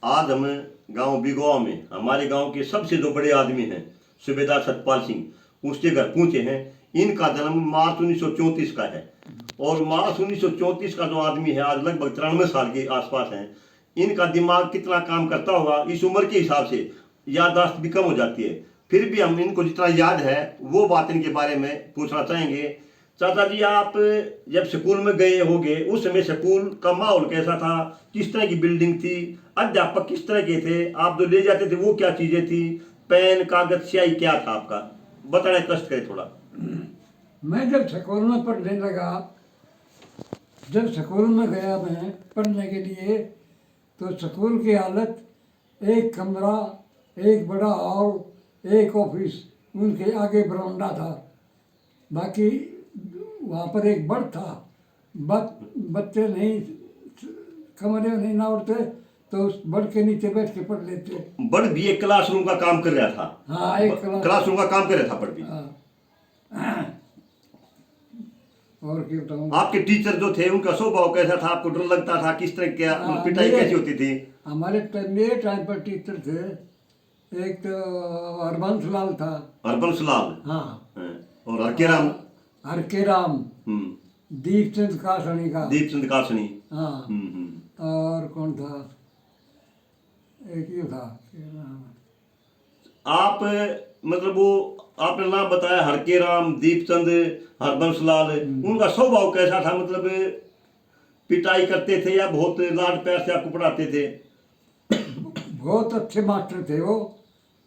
आज हम गांव बिगवा में हमारे गांव के सबसे जो बड़े आदमी हैं सूबेदार सतपाल सिंह, उसके घर पहुंचे हैं। इनका जन्म मार्च 1934 का है और मार्च 1934 का जो आदमी है आज लगभग 93 साल के आसपास है। इनका दिमाग कितना काम करता होगा इस उम्र के हिसाब से याददाश्त भी कम हो जाती है, फिर भी हम इनको जितना याद है वो बात इनके बारे में पूछना चाहेंगे। चाचा जी, आप जब स्कूल में गए होंगे उस समय स्कूल का माहौल कैसा था, किस तरह की बिल्डिंग थी, अध्यापक किस तरह के थे, आप जो ले जाते थे वो क्या चीजें थी, पेन कागज स्याही क्या था आपका, बताने कष्ट करें थोड़ा। मैं जब स्कूल में पढ़ने लगा, जब स्कूल में गया मैं पढ़ने के लिए, तो स्कूल की हालत एक कमरा, एक बड़ा हॉल, एक ऑफिस, उनके आगे बरामदा था, बाकी वहाँ पर एक बड़ था। बच्चे नहीं कमरे में नहीं ना उठते तो उस बड़ के नीचे बैठ के पढ़ लेते। बड़ भी एक क्लासरूम का काम कर रहा था। हाँ, एक क्लासरूम का काम कर रहा था बड़ भी। हाँ। और क्या बताऊँ। आपके टीचर जो थे उनका स्वभाव कैसा था, आपको डर लगता था, किस तरह क्या पिटाई कैसी होती थी? मेरे टाइम पर टीचर थे, एक तो हरबंस लाल था। हरबंस लाल। हाँ। और हरकेराम। हरकेराम। दीपचंद कासनी का। दीपचंद कासनी। हाँ। और कौन था, एक ही था। आप मतलब वो आपने नाम बताया हरकेराम, दीपचंद, हरबंस लाल, उनका स्वभाव कैसा था? मतलब पिटाई करते थे या बहुत लाड प्यार से आपको पढ़ाते थे? बहुत अच्छे मास्टर थे वो।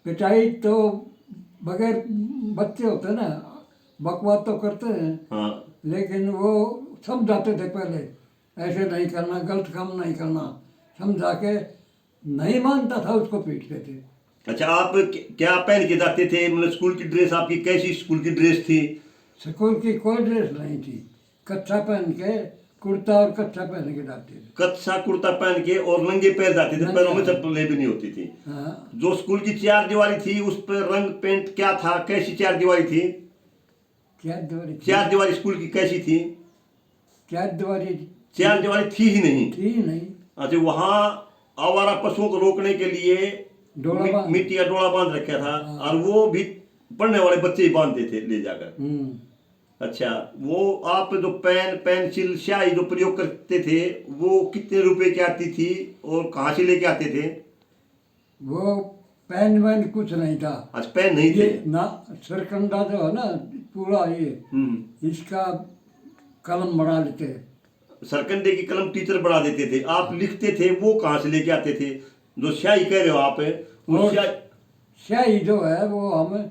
पिटाई तो बगैर बच्चे होते ना, बकवास तो करते हैं। हाँ। लेकिन वो समझाते थे पहले, ऐसे नहीं करना, गलत काम नहीं करना, समझा के नहीं मानता था उसको पीटते थे। अच्छा, आप क्या पहन के जाते थे? मतलब स्कूल की ड्रेस आपकी कैसी स्कूल की ड्रेस थी? स्कूल की कोई ड्रेस नहीं थी, कच्छा पहन के, कुर्ता और कच्छा पहन के जाते थे। कच्छा कुर्ता पहन के और नंगे पैर जाते थे, पैरों में चप्पलें भी नहीं होती थी। हाँ। जो स्कूल की चार दीवारी थी उस पर रंग पेंट क्या था, कैसी चार दीवारी थी? चार दीवारी स्कूल की कैसी थी? चार दीवारी थी ही नहीं। थी नहीं। अच्छा, वहाँ आवारा पशुओं को रोकने के लिए मिट्टी का डोला बांध रखा था। हाँ। और वो भी पढ़ने वाले बच्चे ही बांधते थे ले जाकर। अच्छा, वो आप जो पेन पेंसिल स्याही जो प्रयोग करते थे वो कितने रुपए की आती थी और कहाँ से लेके आते थे? वो पेन वैन कुछ नहीं था। अच्छा, पेन नहीं थे ना, सरकंडा जो है ना पूरा ये इसका कलम बना लेते। सरकंडे की कलम टीचर बना देते थे, आप लिखते थे, वो कहाँ से लेके आते थे? जो स्याही कह रहे हो आप, स्याही जो है वो हम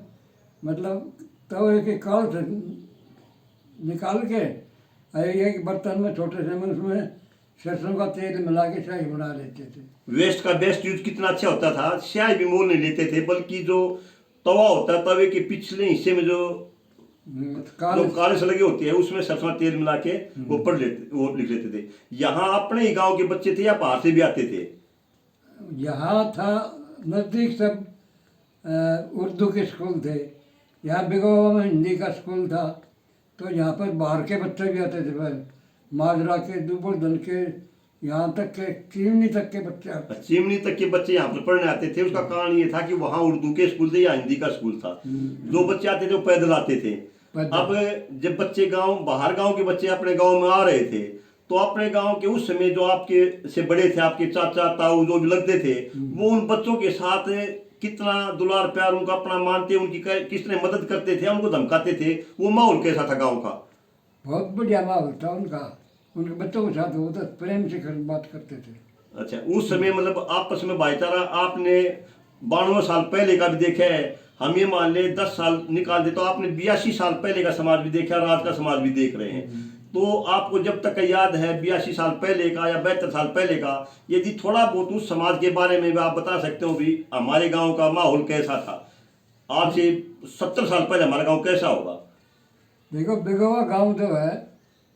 मतलब तवे के काल से निकाल के एक बर्तन में छोटे से में उसमें सरसों का तेल मिला के स्याही बना लेते थे। वेस्ट का बेस्ट यूज कितना अच्छा होता था। स्याही भी मोल नहीं लेते थे, बल्कि जो तवा होता है तवे के पिछले हिस्से में जो काले से लगे होती है उसमें सरसों का तेल मिला के वो पढ़ लेते, वो लिख लेते थे। यहाँ अपने ही गांव के बच्चे थे या बाहर से भी आते थे? यहाँ था नज़दीक सब उर्दू के स्कूल थे, यहाँ बिगवा में हिंदी का स्कूल था, तो यहाँ पर बाहर के बच्चे भी आते थे। भाई माजरा के, दुबरदन के, यहाँ तक के चिमनी तक के बच्चे आते। चिमनी तक के बच्चे यहाँ पर पढ़ने आते थे। उसका कारण ये था कि वहाँ उर्दू के स्कूल थे या हिंदी का स्कूल था। जो बच्चे आते थे वो पैदल आते थे। अब जब बच्चे बाहर गांव के बच्चे अपने गांव में आ रहे थे तो अपने गांव के उस समय जो आपके से बड़े थे, आपके चाचा ताऊ जो भी लगते थे, वो उन बच्चों के साथ कितना दुलार प्यार उनका अपना मानते, उनकी किस तरह मदद करते थे, उनको धमकाते थे, वो माहौल कैसा था गाँव का? बहुत बढ़िया माहौल था उनका, उनके बच्चों के साथ बहुत प्रेम से बात करते थे। अच्छा, उस समय मतलब आपस में भाईचारा आपने 92 साल पहले का भी देखा है, हम ये मान ले 10 साल निकाल दे तो आपने 82 साल पहले का समाज भी देखा और आज का समाज भी देख रहे हैं। तो आपको जब तक याद है 82 साल पहले का या 72 साल पहले का, यदि थोड़ा बहुत उस समाज के बारे में भी आप बता सकते हो भी हमारे गांव का माहौल कैसा था, आज से 70 साल पहले हमारा गांव कैसा होगा? देखो, बिगवा गांव जो है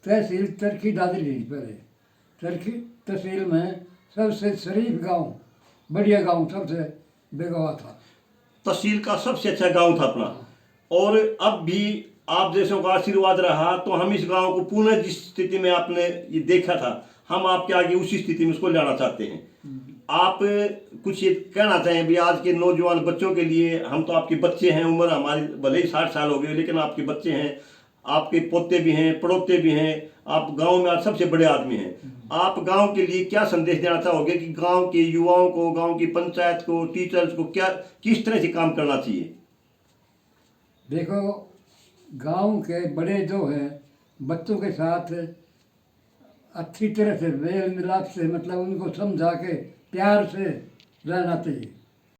तहसील चरखी दादरी थी पहले। चरखी तहसील में सबसे शरीफ गांव, बढ़िया गांव सबसे बिगवा था। तहसील का सबसे अच्छा गांव था अपना। और अब भी आप जैसों का आशीर्वाद रहा तो हम इस गांव को पुनः जिस स्थिति में आपने ये देखा था, हम आपके आगे उसी स्थिति में उसको लाना चाहते हैं। आप कुछ ये कहना चाहें भी आज के नौजवान बच्चों के लिए? हम तो आपके बच्चे हैं, उम्र हमारी भले ही 60 साल हो गए, लेकिन आपके बच्चे हैं, आपके पोते भी हैं, पड़ोते भी हैं, आप गांव में आज सबसे बड़े आदमी हैं। आप गांव के लिए क्या संदेश देना चाहोगे कि गांव के युवाओं को, गांव की पंचायत को, टीचर्स को क्या किस तरह से काम करना चाहिए? देखो, गांव के बड़े जो हैं बच्चों के साथ अच्छी तरह से मेल मिलाप से, मतलब उनको समझा के प्यार से रहना चाहिए।